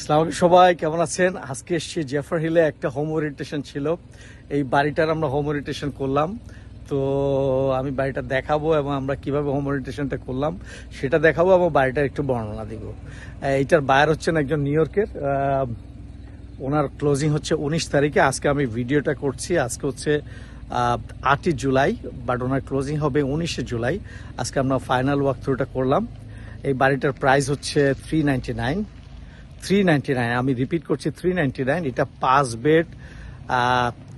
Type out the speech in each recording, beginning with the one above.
আসসালামু আলাইকুম সবাই, কেমন আছেন? আজকে এসেছি জেফার হিলে, একটা হোম ওরিয়েন্টেশন ছিল। এই বাড়িটার আমরা হোম ওরিয়েন্টেশন করলাম। তো আমি বাড়িটা দেখাবো এবং আমরা কিভাবে হোম ওরিয়েন্টেশনটা করলাম সেটা দেখাবো এবং বাড়িটার একটু বর্ণনা দিব। এইটার বায়ার হচ্ছেন একজন নিউ ইয়র্কের। ওনার ক্লোজিং হচ্ছে 19 তারিখে। আজকে আমি ভিডিওটা করছি, আজকে হচ্ছে 8ই জুলাই, বাট ওনার ক্লোজিং হবে 19শে জুলাই। আজকে আমরা ফাইনাল ওয়াক থ্রুটা করলাম। এই বাড়িটার প্রাইস হচ্ছে 399। আমি রিপিট করছি 399। এটা 5 বেড,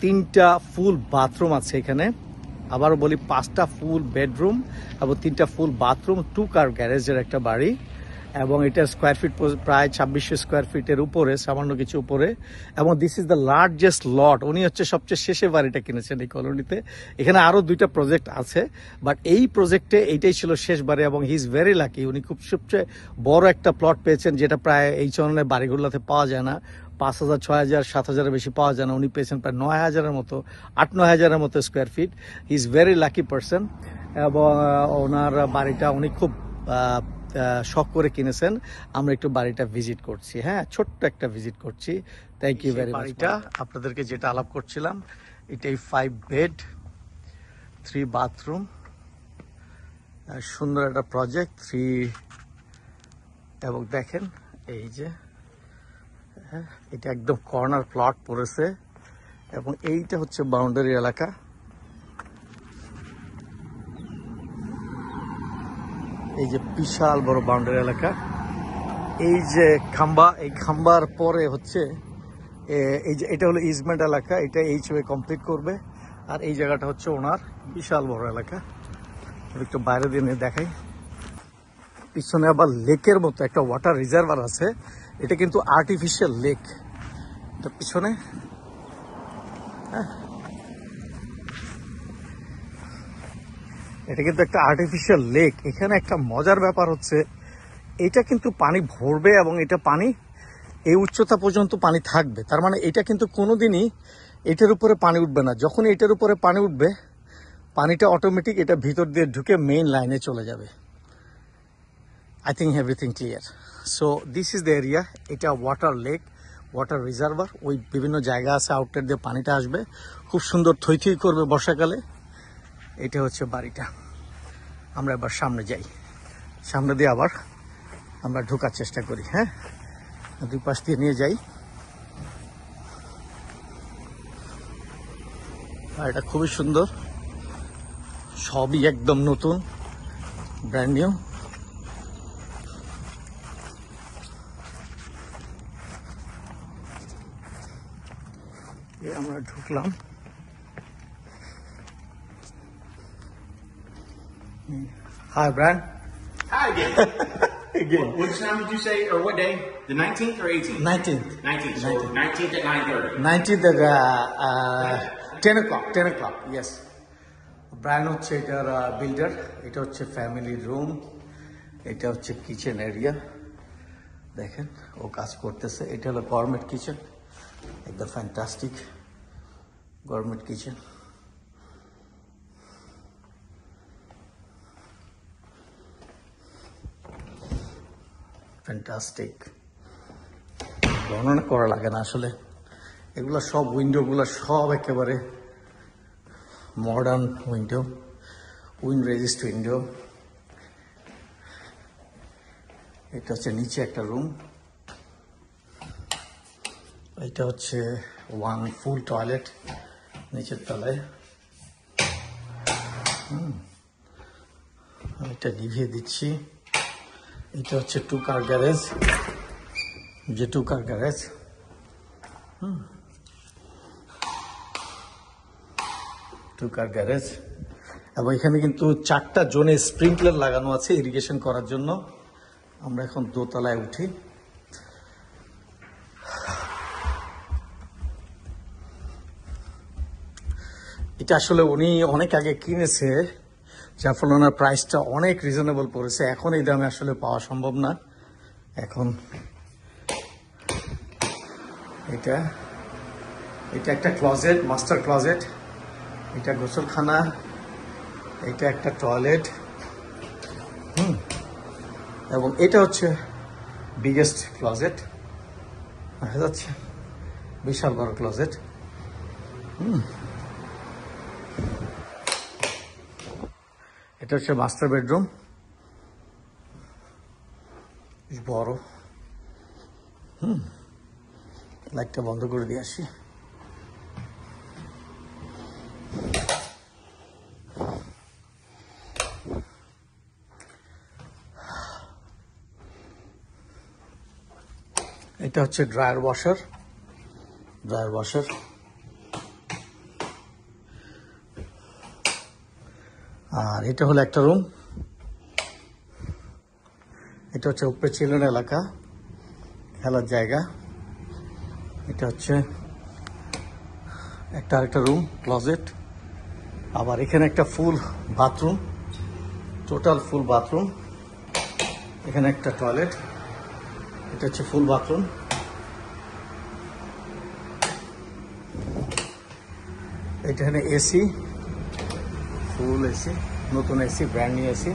3টা ফুল বাথরুম আছে এখানে। আবারও বলি 5টা ফুল বেডরুম এবং 3টা ফুল বাথরুম, 2 কার গ্যারেজের একটা বাড়ি। এবং এটা স্কোয়ার ফিট প্রায় 2600 স্কোয়ার ফিটের উপরে, সামান্য কিছু উপরে। এবং দিস ইজ দ্য লার্জেস্ট লট। উনি হচ্ছে সবচেয়ে শেষে বাড়িটা কিনেছেন এই কলোনিতে। এখানে আরও 2টা প্রজেক্ট আছে, বাট এই প্রজেক্টে এইটাই ছিল শেষ বাড়ি এবং হি ইজ ভেরি লাকি। উনি খুব সবচেয়ে বড় একটা প্লট পেয়েছেন, যেটা প্রায় এই ধরনের বাড়িগুলোতে পাওয়া যায় না। 5,000, 6,000, 7,000-এর বেশি পাওয়া যায় না। উনি পেয়েছেন প্রায় 9,000-এর মতো, 8-9,000-এর মতো square feet. He is very lucky person. এবং ওনার বাড়িটা উনি খুব শখ করে কিনেছেন। আমরা একটু বাড়িটা ভিজিট করছি, হ্যাঁ, ছোট্ট একটা ভিজিট করছি। Thank you very much. বাড়িটা আপনাদেরকে যেটা আলাপ করছিলাম, এটাই 5 বেড, 3 বাথরুম, সুন্দর একটা প্রজেক্ট 3। এবং দেখেন এই যে, হ্যাঁ, এটা একদম কর্নার প্লট পড়েছে এবং এইটা হচ্ছে বাউন্ডারি এলাকা। এই যে বিশাল বড় বাউন্ডারি এলাকা। এই যে খাম্বা, এই খাম্বার পরে হচ্ছে এই যে এটা হলো ইজমেন্ট এলাকা। এটা এইচওয়ে কমপ্লিট করবে। আর এই জায়গাটা হচ্ছে ওনার বিশাল বড় এলাকা। একটু বাইরে দিয়ে নিয়ে দেখাই। পিছনে আবার লেকের মতো একটা ওয়াটার রিজার্ভার আছে। এটা কিন্তু আর্টিফিশিয়াল লেক, এটা পিছনে। হ্যাঁ, এটা কিন্তু একটা আর্টিফিশিয়াল লেক। এখানে একটা মজার ব্যাপার হচ্ছে, এটা কিন্তু পানি ভরবে এবং এটা পানি এই উচ্চতা পর্যন্ত পানি থাকবে। তার মানে এটা কিন্তু কোনোদিনই এটার উপরে পানি উঠবে না। যখন এটার উপরে পানি উঠবে, পানিটা অটোমেটিক এটা ভিতর দিয়ে ঢুকে মেইন লাইনে চলে যাবে। I think everything clear. So this is the area. এটা ওয়াটার লেক, ওয়াটার রিজার্ভার। ওই বিভিন্ন জায়গা আছে, আউটলেট দিয়ে পানিটা আসবে, খুব সুন্দর থই থই করবে বর্ষাকালে। এটা হচ্ছে বাড়িটা। আমরা এবার সামনে যাই, সামনে দিয়ে আবার আমরা ঢোকার চেষ্টা করি। হ্যাঁ, দুই পাশ দিয়ে নিয়ে যাই। আর এটা খুবই সুন্দর, সবই একদম নতুন, ব্র্যান্ড নিউ। আমরা ঢুকলাম। Hi, Brian. Hi again. Again. Which time did you say, or what day? The 19th or 18th? 19th. 19th. So 19th at 9:30. 19th at 10 o'clock. 10 o'clock, yes. Brian হচ্ছে এটার বিল্ডার। এটা হচ্ছে family room, এটা হচ্ছে kitchen area. দেখেন ও কাজ করতেছে। এটা হলো গভর্নমেন্ট কিচেন, একদম ফ্যান্টাস্টিক গভর্নমেন্ট কিচেন। ফ্যান্টাস্টিক, বর্ণনা করা লাগে না আসলে। এগুলো সব উইন্ডোগুলো সব একেবারে modern window, wind resist window. এটা হচ্ছে নিচে একটা রুম। এটা হচ্ছে ওয়ান ফুল টয়লেট নিচের তলায়। এটা নিভিয়ে দিচ্ছি। এটা হচ্ছে 2 কার গ্যারেজ, যে 2 কার গ্যারেজ। এবং এখানে কিন্তু 4টা জোনে স্প্রিংকলার লাগানো আছে ইরিগেশন করার জন্য। আমরা এখন দোতলায় উঠি। এটা আসলে উনি অনেক আগে কিনেছে, যার ফলে ওনার প্রাইসটা অনেক রিজনেবল পড়েছে। এখন এই দামে আসলে পাওয়া সম্ভব না। এখন এটা একটা ক্লজেট, মাস্টার ক্লজেট। এটা গোসলখানা, এটা একটা টয়লেট। এবং এটা হচ্ছে বিগেস্ট ক্লজেট। দেখা যাচ্ছে বিশাল বড় ক্লোজেট। এটা হচ্ছে মাস্টার বেডরুম, বড়। লাইটটা বন্ধ করে দিয়ে আসি। এটা হচ্ছে ড্রায়ার ওয়াশার। আর এটা হলো একটা রুম। এটা হচ্ছে উপরে চিলড্রেন এলাকা, খেলার জায়গা। এটা হচ্ছে আরেকটা রুম, ক্লোজেট। আবার এখানে একটা ফুল বাথরুম, টোটাল ফুল বাথরুম। এখানে একটা টয়লেট। এটা হচ্ছে ফুল বাথরুম। এখানে এসি, ফুল এসি, নতুন এসি, ব্র্যান্ড নিউ এসি।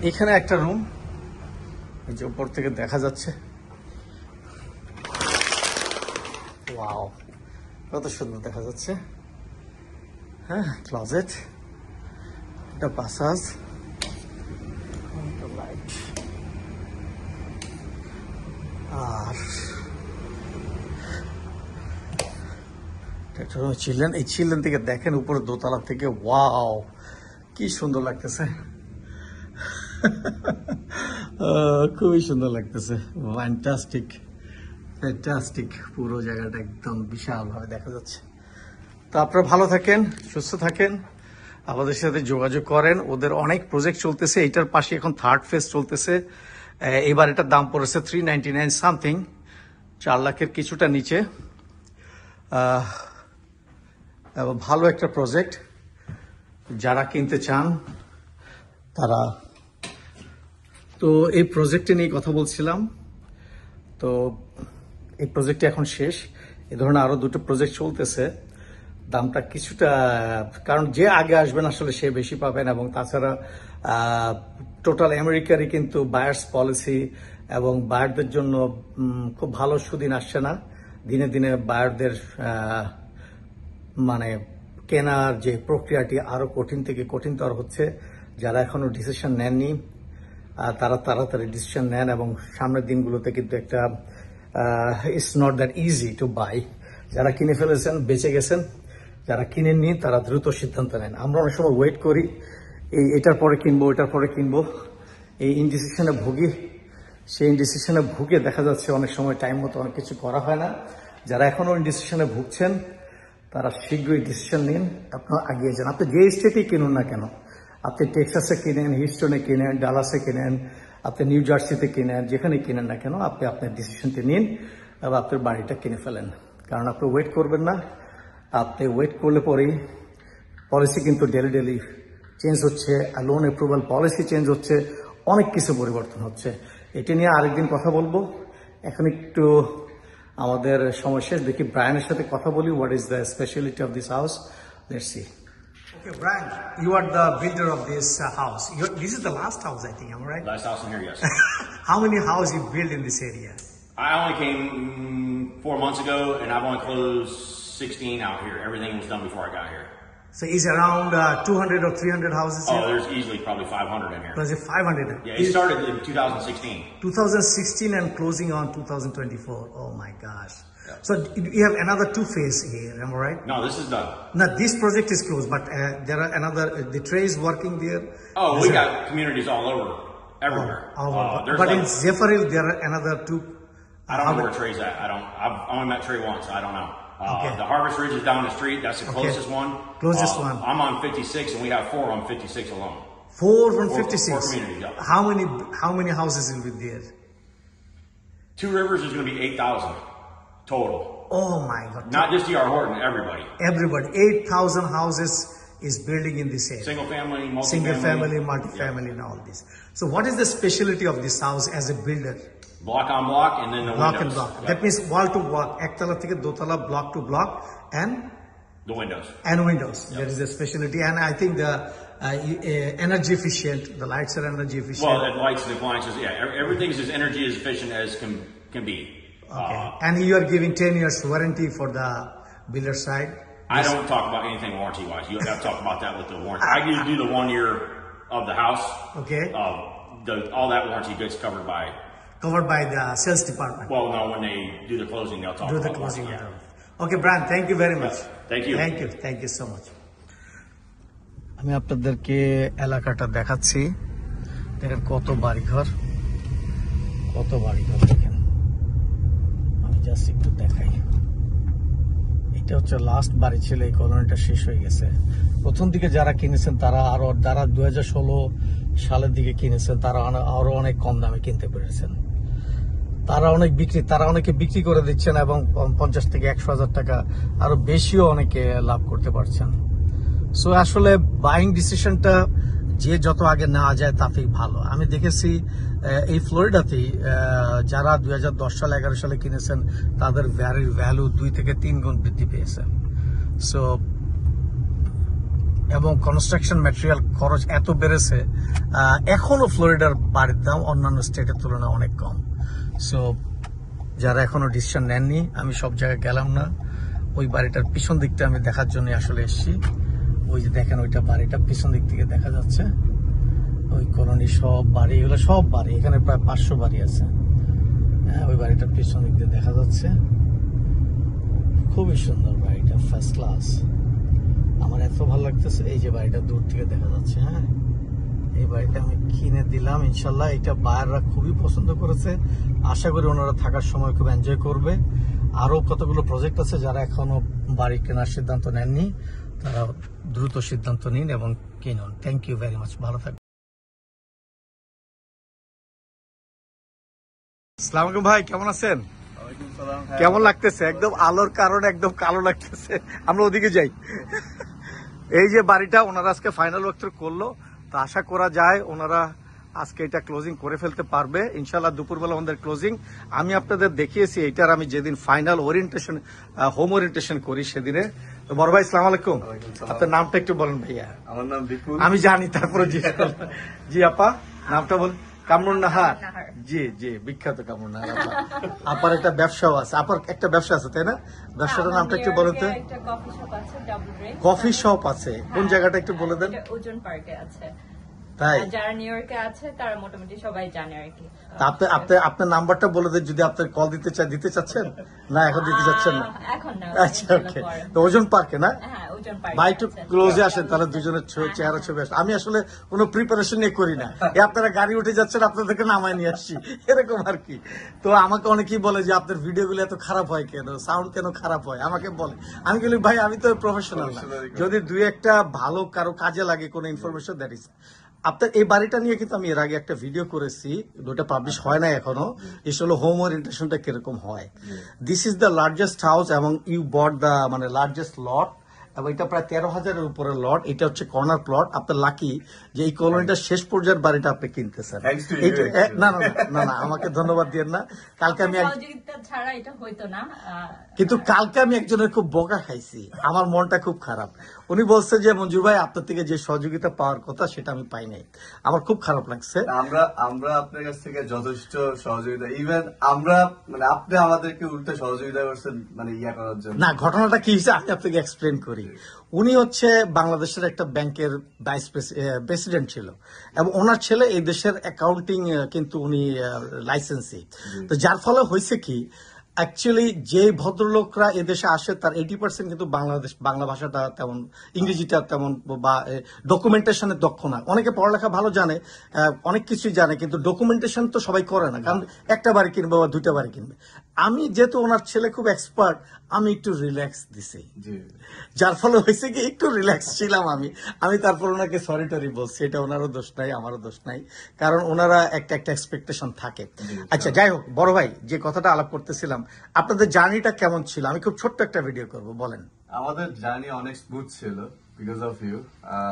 এখানে একটা রুম, এই যে উপর থেকে দেখা যাচ্ছে। ওয়াও, কত সুন্দর দেখা যাচ্ছে। হ্যাঁ, ক্লোজেট, এটা পাসাজ, লাইট। আর চিলড্রেন, এই চিলড্রেন থেকে দেখেন উপরে দোতলা থেকে, ওয়াও কি সুন্দর লাগতেছে। খুবই সুন্দর লাগতেছে, ফ্যান্টাস্টিক। পুরো জায়গাটা একদম বিশাল ভাবে দেখা যাচ্ছে। তো আপনারা ভালো থাকেন, সুস্থ থাকেন, আমাদের সাথে যোগাযোগ করেন। ওদের অনেক প্রজেক্ট চলতেছে, এটার পাশে এখন থার্ড ফেজ চলতেছে। এবার এটার দাম পড়েছে 399 সামথিং, 4 লাখের কিছুটা নিচে। এবং ভালো একটা প্রজেক্ট, যারা কিনতে চান তারা। তো এই প্রজেক্টে নিয়ে কথা বলছিলাম। তো এই প্রজেক্টটা এখন শেষ, এ ধরনের আরো 2টো প্রজেক্ট চলতেছে। দামটা কিছুটা, কারণ যে আগে আসবেন আসলে সে বেশি পাবেন। এবং তাছাড়া টোটাল আমেরিকারই কিন্তু বায়ার্স পলিসি এবং বায়ারদের জন্য খুব ভালো সুদিন আসছে না। দিনে দিনে বায়ারদের মানে কেনার যে প্রক্রিয়াটি আরো কঠিন থেকে কঠিনতর হচ্ছে। যারা এখনো ডিসিশন নেননি তারা তাড়াতাড়ি ডিসিশন নেন, এবং সামনের দিনগুলোতে কিন্তু একটা it's not that easy to buy. যারা কিনে ফেলেছেন বেঁচে গেছেন, যারা কিনেননি তারা দ্রুত সিদ্ধান্ত নেন। আমরা অনেক সময় ওয়েট করি, এটার পরে কিনবো, ওইটার পরে কিনবো, এই ইনডিসিশনে ভুগি। সেই ইনডিসিশনে ভুগে দেখা যাচ্ছে অনেক সময় টাইম মতো অনেক কিছু করা হয় না। যারা এখনো ইনডিসিশনে ভুগছেন তারা শীঘ্রই ডিসিশন নিন, আপনারা আগিয়ে যান। আপনি যে স্টেটেই কিনুন না কেন, আপনি টেক্সাসে কিনেন, হিউস্টনে কিনেন, ডালাসে কিনেন, আপনি নিউ জার্সিতে কিনেন, যেখানে কিনেন না কেন, আপনি আপনার ডিসিশনটি নিন এবং আপনার বাড়িটা কিনে ফেলেন। কারণ আপনি ওয়েট করবেন না। আপনি ওয়েট করলে পরেই পলিসি কিন্তু ডেলি চেঞ্জ হচ্ছে, লোন অ্যাপ্রুভাল পলিসি চেঞ্জ হচ্ছে, অনেক কিছু পরিবর্তন হচ্ছে। এটি নিয়ে আরেকদিন কথা বলবো। এখন একটু আমাদের সময় শেষ, দেখি ব্রায়ানের সাথে কথা বলি। What is the speciality of this house? Let's see. Okay, Brian, you are the builder of this house. This is the last house, I think. Am I right? Last house in here, yes. How many houses you built in this area? I only came 4 months ago, and I've only closed 16 out here. Everything was done before I got here. So is around 200 or 300 houses Oh, here? there's easily probably 500 in here. Was it 500? Yeah, it started in 2016. 2016 and closing on 2024. Oh my gosh. Yeah. So you have another 2 phase here, am I right? No, this is done. Now this project is closed, but there are another, the tray is working there. Oh, we got communities all over, everywhere. But in Zephyrill, there are another 2. I don't know where Trey's at. I've only met Trey once. I don't know. Okay. The Harvest Ridge is down the street. That's the closest one. Closest one. I'm on 56, and we have 4 on 56 alone. 4 from 56. 4 communities, yeah. How many houses will be there? 2 Rivers is going to be 8,000 total. Oh my God. Not just D.R. Horton, everybody. Everybody. 8,000 houses is building in this area. Single family, multi-family. Single family, multi-family, and all this. So what is the specialty of this house as a builder? Block on block, and then the Block windows. and block. Yep. That means wall to wall. Ektala theke dotala, block to block, and The windows. windows. Yep. That is the specialty. And I think the energy efficient. The lights are energy efficient. Well, the lights and appliances, yeah. Everything is as energy as efficient as can can be. Okay. And you are giving 10 years warranty for the builder side? I don't talk about anything warranty wise. You got to talk about that with the warranty. I usually do the 1 year of the house. Okay. All that warranty gets covered by. Covered by the sales department. Well, no, when they do the closing, they'll talk Do about the closing. warranty. Yeah. Okay, Brian, thank you very much. Thank you. Thank you so much. আমি আপনাদেরকে এলাকাটা দেখাচ্ছি। দেখেন কত বাড়িঘর দেখেন। আমি just একটু দেখাই। এটা হচ্ছে লাস্ট বাড়ি ছিল, এই কলোনিটা শেষ হয়ে গেছে। প্রথম দিকে যারা কিনেছেন তারা আরো, যারা 2016 সালের দিকে কিনেছেন তারা আরো অনেক কম দামে কিনতে পেরেছেন। তারা অনেকে বিক্রি করে দিচ্ছেন এবং 50 থেকে 100,000 টাকা আরো বেশিও অনেকে লাভ করতে পারছেন। সো আসলে বাইং ডিসিশনটা যে যত আগে নেওয়া যায় তাতেই ভালো। আমি দেখেছি এই ফ্লোরিডাতেই যারা 2010 সালে 11 সালে কিনেছেন তাদের ভ্যালু 2 থেকে 3 গুণ বৃদ্ধি পেয়েছে। সো এবং কনস্ট্রাকশন ম্যাটেরিয়াল খরচ এত বেড়েছে, এখনো ফ্লোরিডার বাড়ির দাম অন্যান্য স্টেটের তুলনায় অনেক কম। সো যারা এখনো ডিসিশন নেননি, আমি সব জায়গায় গেলাম না, ওই বাড়িটার পিছন দিকটা আমি দেখার জন্য আসলে এসেছি। ওই যে দেখেন ওইটা বাড়িটা পিছন দিক থেকে দেখা যাচ্ছে, ওই কলোনি সব বাড়ি, এগুলো সব বাড়ি, এখানে প্রায় 500 বাড়ি আছে। হ্যাঁ, ওই বাড়িটার পিছন দিক দিয়ে দেখা যাচ্ছে, খুবই সুন্দর বাড়িটা, ফার্স্ট ক্লাস। আমার এত ভালো লাগতেছে, এই যে বাড়িটা দূর থেকে দেখা যাচ্ছে। হ্যাঁ, এই বাড়িটা আমি কিনে দিলাম, ইনশাল্লাহ এটা বায়াররা খুবই পছন্দ করেছে। আশা করি ওনারা থাকার সময় খুব এনজয় করবে। আরো কতগুলো প্রজেক্ট আছে, যারা এখনো বাড়ি কেনার সিদ্ধান্ত নেননি তারা দ্রুত সিদ্ধান্ত নিন এবং কিনুন। থ্যাংক ইউ ভেরি মাচ, ভালো থাকবেন। আসসালামু আলাইকুম ভাই, কেমন আছেন? কেমন লাগতেছে? একদম আলোর কারণে একদম কালো লাগতেছে, আমরা ওদিকে যাই। এই যে বাড়িটা ওনারা আজকে ফাইনাল ওয়ার্ক করলো, তো আশা করা যায় ওনারা আজকে এটা ক্লোজিং করে ফেলতে পারবে ইনশাল্লাহ। দুপুরবেলা আমাদের ক্লোজিং আমি আপনাদের দেখিয়েছি, এটার আমি যেদিন ফাইনাল ওরিয়েন্টেশন, হোম ওরিয়েন্টেশন করি সেদিনে। তো বড় ভাই আসসালামু আলাইকুম, আপনার নামটা একটু বলেন ভাইয়া। আমার নাম বিপুল। আমি জানি, তারপরে জি আপা নামটা বলেন। কামরুন নাহার, জি জি, বিখ্যাত কামরুন নাহার আপা। আপার একটা ব্যবসাও আছে, আপার একটা ব্যবসা আছে তাই না? ব্যবসাটার নামটা একটু বলেন তো। কফি শপ আছে, কোন জায়গাটা একটু বলে দেন। ওজন পার্কে আছে। তাই যারা নিউ ইয়র্কে আছে তারা মোটামুটি সবাই জানে আর কি। আপনার নাম্বারটা বলে দেন, যদি আপনার কল দিতে চাচ্ছেন। না এখন দিতে চাচ্ছেন না? এখন না। আচ্ছা, ওকে। তো ওজন পার্কে না? হ্যাঁ, ওজন পার্কে। ভাই একটু ক্লোজে আসেন, তাহলে দুজনের চেহারা ছবি আসে। আমি আসলে কোনো প্রিপারেশন নিয়ে করি না, আপনারা গাড়ি উঠে যাচ্ছেন, আপনাদেরকে নামায় নিয়ে আসছি, এরকম আর কি। তো আমাকে অনেকেই বলে যে আপনার ভিডিওগুলো এত খারাপ হয় কেন, সাউন্ড কেন খারাপ হয়, আমাকে বলে। আমি বলি ভাই আমি তো প্রফেশনাল না, যদি দুই একটা ভালো কারো কাজে লাগে কোনো ইনফরমেশন দ্যাট ইজ। আপনার এই বাড়িটা নিয়ে কিন্তু আমি এর আগে একটা ভিডিও করেছি, ওটা পাবলিশ হয় না এখনো। এসে হলো হোম ওরিয়েন্টেশনটা কিরকম হয়। This is the largest house এবং ইউ বট দ্য লার্জেস্ট লট, এবং এটা প্রায় 13,000-এর উপরে লট। এটা হচ্ছে কর্নার প্লট। আপনার লাকি যে এই কলোনিটার শেষ পর্যায়ের বাড়িটা আপনি কিনতেছেন। না না না না, আমাকে ধন্যবাদ দিয়েন না। কালকে আমি ছাড়া এটা হইতো না। কিন্তু কালকে আমি একজনের খুব বকা খাইছি, আমার মনটা খুব খারাপ। উনি বলছে যে মঞ্জুর ভাই আপনার থেকে যে সহযোগিতা পাওয়ার কথা সেটা আমি পাই নাই, আমার খুব খারাপ লাগছে। আমরা আপনার কাছ থেকে যথেষ্ট সহযোগিতা, ইভেন আমরা আপনি আমাদেরকে উল্টো সহযোগিতা করছেন ইয়া করার জন্য। না, ঘটনাটা কি হয়েছে আমি আপনাকে এক্সপ্লেন করি। উনি হচ্ছে বাংলাদেশের একটা ব্যাংকের ভাইস প্রেসিডেন্ট ছিল, এবং ওনার ছেলে এই দেশের অ্যাকাউন্টিং কিন্তু উনি লাইসেন্সি। তো যার ফলে হয়েছে কি, অ্যাকচুয়ালি যে ভদ্রলোকরা এদেশে আসে তার 80% কিন্তু বাংলা ভাষাটা তেমন, ইংরেজিটা তেমন, বা ডকুমেন্টেশনের দক্ষ না। অনেকে পড়ালেখা ভালো জানে, অনেক কিছুই জানে, কিন্তু ডকুমেন্টেশন তো সবাই করে না, কারণ একটা বাড়ি কিনবে বা দুইটা বাড়ি কিনবে। আমি যেহেতু ওনার ছেলে খুব এক্সপার্ট, আমি একটু রিল্যাক্স দিছি, যার ফলে হয়েছে কি একটু রিল্যাক্স ছিলাম আমি তারপর ওনাকে সরি টরি বলছি। এটা ওনারও দোষ নাই, আমারও দোষ নাই, কারণ ওনারা একটা এক্সপেকটেশন থাকে। আচ্ছা, যাই হোক, বড় ভাই যে কথাটা আলাপ করতেছিলাম, আপনাদের জার্নিটা কেমন ছিল? আমি খুব ছোট্ট একটা ভিডিও করব, বলেন। আমাদের জার্নি অনেক স্মুথ ছিল বিকজ অফ ইউ।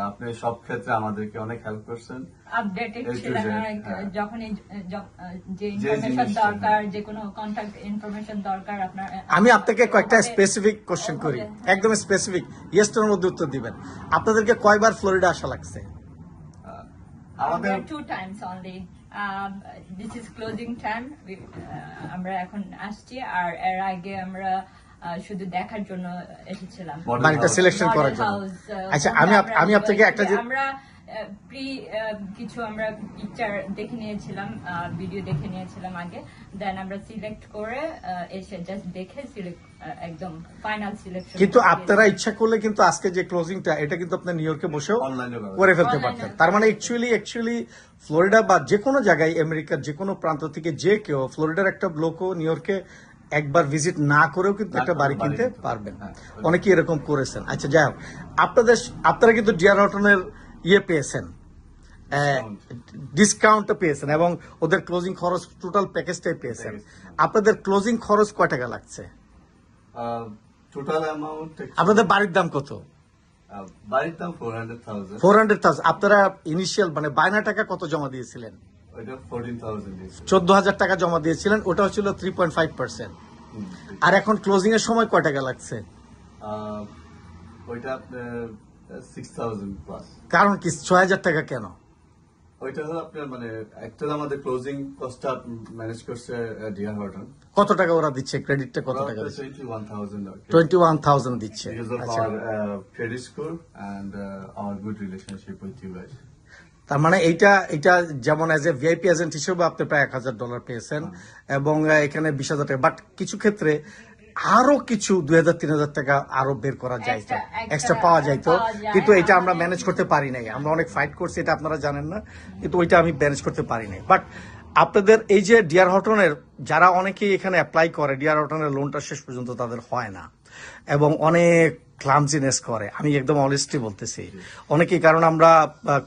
আপনি সব ক্ষেত্রে আমাদেরকে অনেক হেল্প করছেন, আপডেটেড ছিলেন। যখন যে ইনফরমেশন দরকার, যে কোনো কন্টাক্ট ইনফরমেশন দরকার আপনার। আমি আপনাকে কয়েকটা স্পেসিফিক কোশ্চেন করি, একদম স্পেসিফিক, ইয়েসটার মধ্যে উত্তর দিবেন। আপনাদেরকে কয়বার ফ্লোরিডা আসা লাগছে? আমাদের 2 times only. This is closing time. আমরা এখন আসছি, আর এর আগে আমরা শুধু দেখার জন্য এসেছিলাম, বাড়িটা সিলেকশন করার জন্য। আচ্ছা, আমি আপনাকে একটা আমরা কিছু আমরা পিকচার দেখে নিয়েছিলাম, ভিডিও দেখে নিয়েছিলাম আগে, দেন আমরা সিলেক্ট করে এসে জাস্ট দেখে একদম ফাইনাল সিলেকশন। কিন্তু আপনারা ইচ্ছা করলে কিন্তু আজকে যে ক্লোজিংটা, এটা কিন্তু আপনি নিউ ইয়র্কে বসেও অনলাইনে করে ফেলতে পারতেন। তার মানে অ্যাকচুয়ালি ফ্লোরিডা বা যে কোনো জায়গায়, আমেরিকার যে কোনো প্রান্ত থেকে যে কেউ ফ্লোরিডার একটা লোকও নিউ ইয়র্কে একবার ভিজিট না করেও কিন্তু একটা বাড়ি কিনতে পারবেন। অনেকে এরকম করেছেন। আচ্ছা, যাই হোক, আপনারা কিন্তু ডিয়ার হটনের পেয়েছেন, ডিসকাউন্টটা পেয়েছেন, এবং ওদের ক্লোজিং খরচ টোটাল প্যাকেজটাই পেয়েছেন। আপনাদের ক্লোজিং খরচ কয় টাকা লাগছে? টোটাল অ্যামাউন্ট আপনাদের বাড়ির দাম কত? বাড়ির দাম 400,000। 400,000। আপনারা ইনিশিয়াল মানে বায়না টাকা কত জমা দিয়েছিলেন? ওইটা 14,000 14,000 টাকা জমা দিয়েছিলেন, ওটা হচ্ছিল 3.5%। আর এখন ক্লোজিং এর সময় কয় টাকা লাগছে? ওইটা আপনার 6,000 প্লাস। কারণ কি 6,000 টাকা কেন? ওইটা হলো আপনার মানে অ্যাকচুয়ালি আমাদের ক্লোজিং কস্টটা ম্যানেজ করছে ডিয়ার হটন। কত টাকা ওরা দিচ্ছে? ক্রেডিটটা কত টাকা দিচ্ছে? 21,000 21,000 দিচ্ছে। Because of আচ্ছা, our credit score and our good relationship with you guys. তার মানে এটা যেমন এজ এ ভিআইপি এজেন্ট হিসেবে আপনি প্রায় $1,000 পেয়েছেন, এবং এখানে 20,000 টাকা। বাট কিছু ক্ষেত্রে আরো কিছু 2,000-3,000 টাকা আরো বের করা যায়, এক্সট্রা পাওয়া যাইতো, কিন্তু এটা আমরা ম্যানেজ করতে পারি নাই। আমরা অনেক ফাইট করছি, এটা আপনারা জানেন না, কিন্তু ওইটা আমি ম্যানেজ করতে পারি নাই। বাট আপনাদের এই যে ডিয়ার হটনের যারা অনেকেই এখানে অ্যাপ্লাই করে, ডিয়ার হটনের লোনটা শেষ পর্যন্ত তাদের হয় না, এবং অনেক ক্লামজিনেস করে। আমি একদম অনেস্টলি বলতেছি, অনেকেই, কারণ আমরা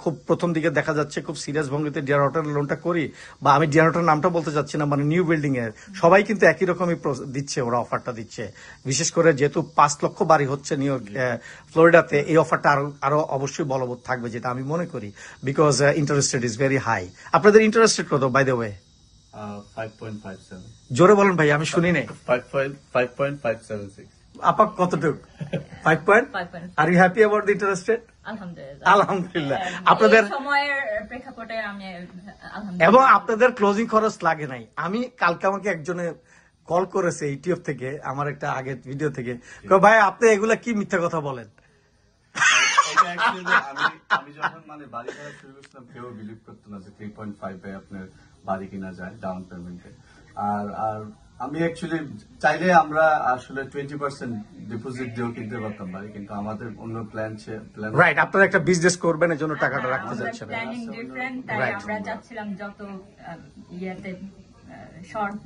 খুব প্রথম দিকে দেখা যাচ্ছে খুব সিরিয়াস ভঙ্গিতে ডিয়ার হটনের লোনটা করি, বা আমি ডিয়ার হটনের নামটা বলতে চাচ্ছি না, মানে নিউ বিল্ডিং এর সবাই কিন্তু একই রকমই দিচ্ছে, ওরা অফারটা দিচ্ছে। বিশেষ করে যেহেতু 5 লক্ষ বাড়ি হচ্ছে নিউ ইয়র্ক ফ্লোরিডাতে, এই অফারটা আরো অবশ্যই বলবৎ থাকবে, যেটা আমি মনে করি, because interest rate is very high. আপনাদের ইন্টারেস্ট রেট কত, বাই দ্য ওয়ে? 5.57। জোরে বলেন ভাই, আমি শুনি নাই। 5.576। আপা কতটুকু? 5 point. 5.5। Are you happy about the interest rate? আলহামদুলিল্লাহ। আলহামদুলিল্লাহ। আপনাদের এই সময়ের প্রেক্ষাপটে আমি আলহামদুলিল্লাহ। এবং আপনাদের ক্লোজিং খরচ লাগে নাই। আমি কালকে আমাকে একজনে কল করেছে ইউটিউব থেকে, আমার একটা আগের ভিডিও থেকে, ভাই আপনি এগুলা কি মিথ্যা কথা বলেন। এটা actually আমি যখন মানে বাড়ি করা শুরু করছিলাম, কেউ বিলিভ করতো না যে 3.5 এ আপনার বাড়ি কিনা যায় ডাউন পেমেন্টে। আর আমি অ্যাকচুয়ালি চাইলে আমরা আসলে 20% ডিপোজিট দিয়েও কিনতে পারতাম বাড়ি, কিন্তু আমাদের অন্য প্ল্যান রাইট, আপনারা একটা বিজনেস করবেন, এর জন্য টাকাটা রাখতে যাচ্ছেন। প্ল্যানিং ডিফারেন্ট, তাই আমরা চাচ্ছিলাম যত শর্ট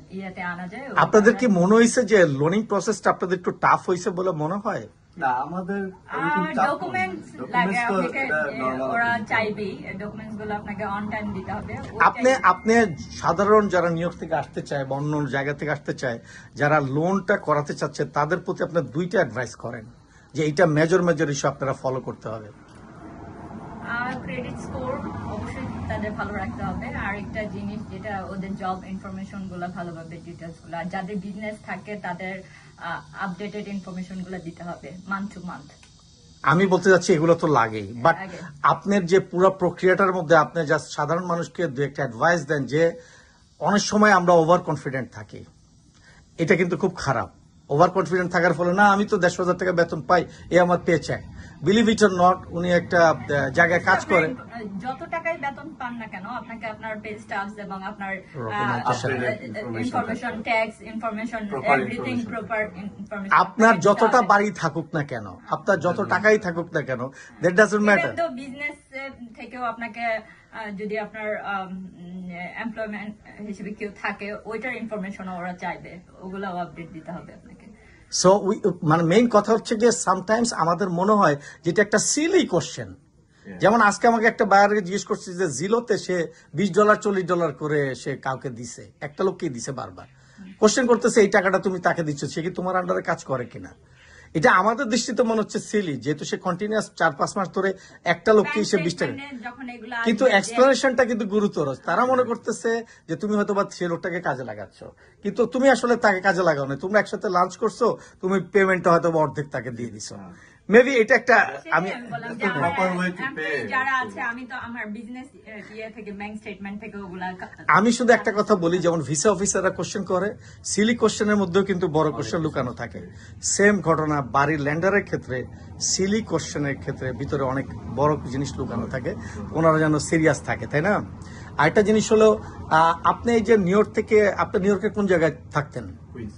আনা যায়। আপনাদের কি মনে হয়েছে যে লোনিং প্রসেসটা আপনাদের একটু টাফ হয়েছে বলে মনে হয়? না, আমাদের ডকুমেন্টস লাগে, আপনাকে ওরা চাইবেই ডকুমেন্টস গুলো আপনাকে অন টাইম দিতে হবে। আপনি সাধারণ যারা নিউ ইয়র্ক থেকে আসতে চায় বা অন্য জায়গা থেকে আসতে চায়, যারা লোনটা করাতে চাচ্ছে, তাদের প্রতি আপনার 2টা অ্যাডভাইস করেন যে এইটা মেজর ইস্যু আপনারা ফলো করতে হবে। ক্রেডিট স্কোর অবশ্যই তাদের ভালো রাখতে হবে, আর একটা জিনিস যেটা ওদের জব ইনফরমেশন গুলো ভালোভাবে ডিটেলস গুলো, আর যাদের বিজনেস থাকে তাদের আপডেটেড ইনফরমেশন গুলো দিতে হবে মান্থ টু মান্থ। আমি বলতে যাচ্ছি এগুলো তো লাগেই, বাট আপনার যে পুরো প্রক্রিয়াটার মধ্যে আপনি জাস্ট সাধারণ মানুষকে 2-একটা অ্যাডভাইস দেন যে অনেক সময় আমরা ওভার কনফিডেন্ট থাকি, এটা কিন্তু খুব খারাপ। ওভার কনফিডেন্ট থাকার ফলে, না আমি তো 10,000 টাকা বেতন পাই, এ আমার পে চাই। বিলিভ ইট অর নট, উনি একটা জায়গায় কাজ করেন, যত টাকাই বেতন পান না কেন, আপনাকে আপনার পে স্টাফস এবং আপনার information, tax information, everything proper information, আপনার যতটা বাড়ি থাকুক না কেন, আপনার যত টাকাই থাকুক না কেন, দ্যাট ডাজন্ট ম্যাটার। তো বিজনেস থেকেও আপনাকে যদি আপনার এমপ্লয়মেন্ট হিসেবে কেউ থাকে, ওইটার ইনফরমেশন ওরা চাইবে, ওগুলাও আপডেট দিতে হবে আপনাকে। সো মানে মেইন কথা হচ্ছে যে সামটাইমস আমাদের মনে হয় যেটা একটা সিলি কোশ্চেন। যেমন আজকে আমাকে একটা বায়ারকে জিজ্ঞেস করছে যে জিলোতে সে $20 $40 করে সে কাউকে দিছে, একটা লোককে দিছে, বারবার কোশ্চেন করতেছে এই টাকাটা তুমি তাকে দিচ্ছ, সে কি তোমার আন্ডারে কাজ করে কিনা। এটা আমাদের দৃষ্টিতে মনে হচ্ছে সিলি, যেহেতু সে কন্টিনিউয়াস 4-5 মাস ধরে একটা লোককে সে 20 টাকা, কিন্তু এক্সপ্লেনেশনটা কিন্তু গুরুতর। তারা মনে করতেছে যে তুমি হয়তো বা সে লোকটাকে কাজে লাগাচ্ছ, কিন্তু তুমি আসলে তাকে কাজে লাগাও না, তোমরা একসাথে লাঞ্চ করছো, তুমি পেমেন্টটা হয়তো অর্ধেক তাকে দিয়ে দিছো। মেবি এটা একটা আমি সেটাই বললাম যে The proper আমরা way to employee pay. যারা আছে, আমি তো আমার বিজনেস থেকে ব্যাংক স্টেটমেন্ট থেকে ওগুলা আমি শুধু একটা কথা বলি, যেমন ভিসা অফিসাররা কোশ্চেন করে, সিলি কোশ্চেনের মধ্যেও কিন্তু বড় কোশ্চেন লুকানো থাকে। সেম ঘটনা বাড়ির ল্যান্ডারের ক্ষেত্রে, সিলি কোশ্চেনের ক্ষেত্রে ভিতরে অনেক বড় জিনিস লুকানো থাকে, ওনারা যেন সিরিয়াস থাকে, তাই না? আরেকটা জিনিস হলো, আপনি এই যে নিউ ইয়র্ক থেকে, আপনি নিউ ইয়র্কের কোন জায়গায় থাকতেন? Queens.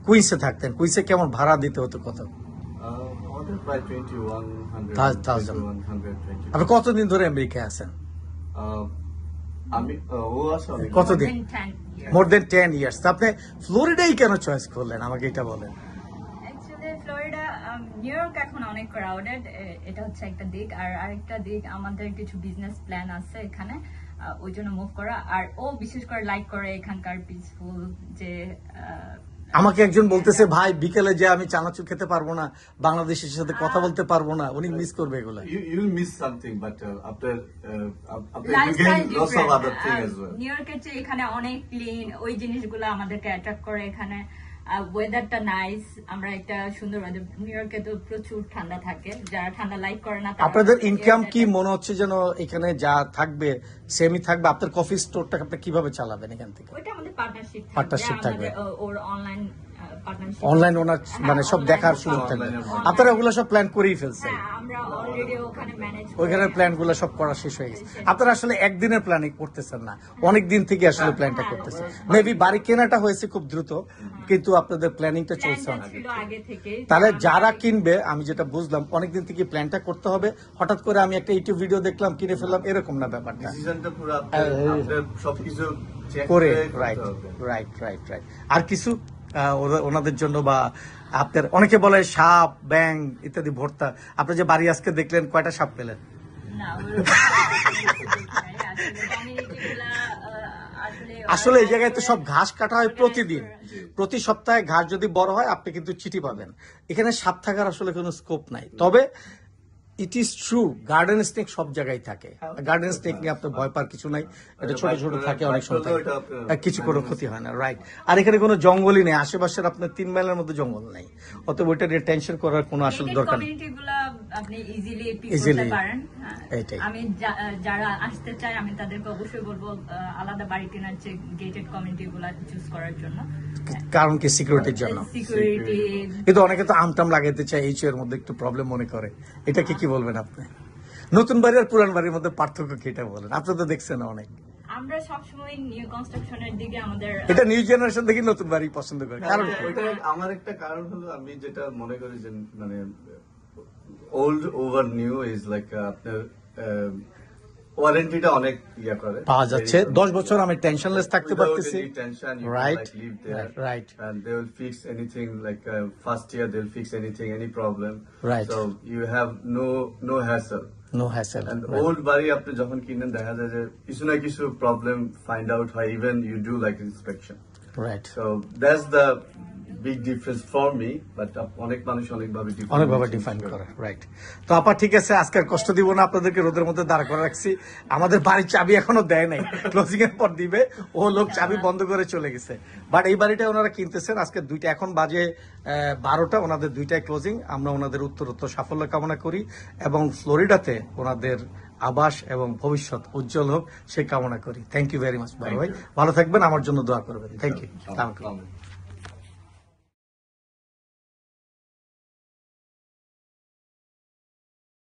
কুইন্সে থাকতেন। কুইন্সে কেমন ভাড়া দিতে হতো কত? Ordered by 2100. 1,000 আপনি কতদিন ধরে আমেরিকায় আছেন? আমি ও আছে অনেক কতদিন? 10 years। মোর দেন 10 ইয়ার্স। আপনি ফ্লোরিডাই কেন চয়েস করলেন, আমাকে এটা বলেন। অ্যাকচুয়ালি ফ্লোরিডা, নিউ ইয়র্ক এখন অনেক ক্রাউডেড, এটা হচ্ছে একটা দিক। আর আরেকটা দিক, আমাদের কিছু বিজনেস প্ল্যান আছে এখানে, ওই জন্য মুভ করা। আর ও বিশেষ করে লাইক করে এখানকার পিসফুল যে আমাকে একজন বলতেছে, ভাই বিকেলে যে আমি চানাচুর খেতে পারবো না, বাংলাদেশের সাথে কথা বলতে পারবো না, উনি মিস করবে এগুলো। You'll miss something, but after you lifestyle gain lots of other things as well. New ইয়র্কের চেয়ে এখানে অনেক ক্লিন, ওই জিনিসগুলো আমাদেরকে অ্যাট্রাক্ট করে। এখানে ওয়েদারটা নাইস, আমরা একটা সুন্দর ওয়েদার। নিউ ইয়র্কে তো প্রচুর ঠান্ডা থাকে, যারা ঠান্ডা লাইক করে না তারা- আপনাদের ইনকাম কি মনে হচ্ছে যেন এখানে যা থাকবে সেমই থাকবে? আপনার কফি স্টোরটা আপনি কিভাবে চালাবেন এখান থেকে? ওইটা আমাদের পার্টনারশিপ Partnership থাকবে। ওর অনলাইন পার্টনারশিপ, অনলাইন ওনার মানে সব দেখার সুযোগ থাকবে। আপনারা ওগুলো সব প্ল্যান করেই ফেলছেন? আমরা অলরেডি ওখানে ম্যানেজ ওইখানে প্ল্যান গুলো সব করা শেষ হয়ে গেছে। আপনারা আসলে একদিনের প্ল্যানিং করতেছেন না, অনেক দিন থেকে আসলে প্ল্যানটা করতেছেন। মেবি বাড়ি কেনাটা হয়েছে খুব দ্রুত, কিন্তু আপনাদের প্ল্যানিংটা চলছে অনেক। ছিল আগে থেকে। তাহলে যারা কিনবে, আমি যেটা বুঝলাম, অনেকদিন থেকে প্ল্যানটা করতে হবে। হঠাৎ করে আমি একটা ইউটিউব ভিডিও দেখলাম, কিনে ফেললাম, এরকম না ব্যাপারটা। ডিসিশনটা পুরো আপনার সবকিছু চেক করে করতে রাইট হবে। Right right right. আর কিছু ওনাদের জন্য, বা আপনার অনেকে বলে সাপ, ব্যাং ইত্যাদি ভর্তা, আপনি যে বাড়ি আজকে দেখলেন, কয়টা সাপ পেলেন? না, আসলে এই জায়গায় তো সব ঘাস কাটা হয় প্রতিদিন, প্রতি সপ্তাহে ঘাস যদি বড় হয় আপনি কিন্তু চিঠি পাবেন। এখানে সাপ থাকার আসলে কোনো স্কোপ নাই। তবে it is true, garden snake সব জায়গায় থাকে। গার্ডেন স্নেক নিয়ে আপনার ভয় পাওয়ার কিছু নাই, এটা ছোট ছোট থাকে, অনেক সময় থাকে, কিছু কোনো ক্ষতি হয় না। রাইট। আর এখানে কোনো জঙ্গলই নেই, আশেপাশের আপনার 3 মাইলের মধ্যে জঙ্গল নেই, অতএব ওইটা নিয়ে টেনশন করার কোনো আসলে দরকার নেই। কমিউনিটিগুলো আপনি ইজিলি পিক Easily, করতে পারেন। এইটাই। আমি যারা আসতে চায়, আমি তাদেরকে অবশ্যই বলবো আলাদা বাড়ি কেনার চেয়ে গেটেড কমিউনিটিগুলো চুজ করার জন্য। কারণ কি, সিকিউরিটির জন্য। সিকিউরিটি, কিন্তু অনেকে তো আমটাম লাগাইতে চায়, এই এর মধ্যে একটু প্রবলেম মনে করে। এটাকে কি বলবেন আপনি? নতুন বাড়ি আর পুরান বাড়ির মধ্যে পার্থক্য কি, এটা বলেন। আপনি তো দেখছেন অনেক। আমরা সবসময় নিউ কনস্ট্রাকশনের দিকে আমাদের এটা নিউ জেনারেশন দেখি নতুন বাড়ি পছন্দ করে, কারণ কি? ওইটা আমার একটা কারণ হলো, আমি যেটা মনে করি যে মানে old over new is like আপনার ওয়ারেন্টিটা অনেক ইয়া করে পাওয়া যাচ্ছে। 10 বছর আমি টেনশনলেস থাকতে পারতেছি। Right right right and they will fix anything like first year they'll fix anything, any problem, Right. so you have no hassle. No hassle. And old বাড়ি আপনি যখন কিনেন দেখা যায় যে কিছু না কিছু প্রবলেম ফাইন্ড আউট হয়, even you do like inspection, right. so that's the big difference for me, but অনেক মানুষ অনেকভাবে অনেকভাবে ডিফাইন করে। রাইট। তো আপা ঠিক আছে, আজকে আর কষ্ট দিব না আপনাদেরকে, রোদের মধ্যে দাঁড় করে রাখছি। আমাদের বাড়ির চাবি এখনো দেয় নাই, ক্লোজিং এর পর দিবে। ও লোক চাবি বন্ধ করে চলে গেছে। বাট এই বাড়িটা ওনারা কিনতেছেন আজকে 2টা, এখন বাজে 12টা, ওনাদের 2টায় ক্লোজিং। আমরা ওনাদের উত্তরোত্তর সাফল্য কামনা করি, এবং ফ্লোরিডাতে ওনাদের আবাস এবং ভবিষ্যৎ উজ্জ্বল হোক সেই কামনা করি। থ্যাংক ইউ ভেরি মাচ বড় ভাই, ভালো থাকবেন, আমার জন্য দোয়া করবেন। Thank you.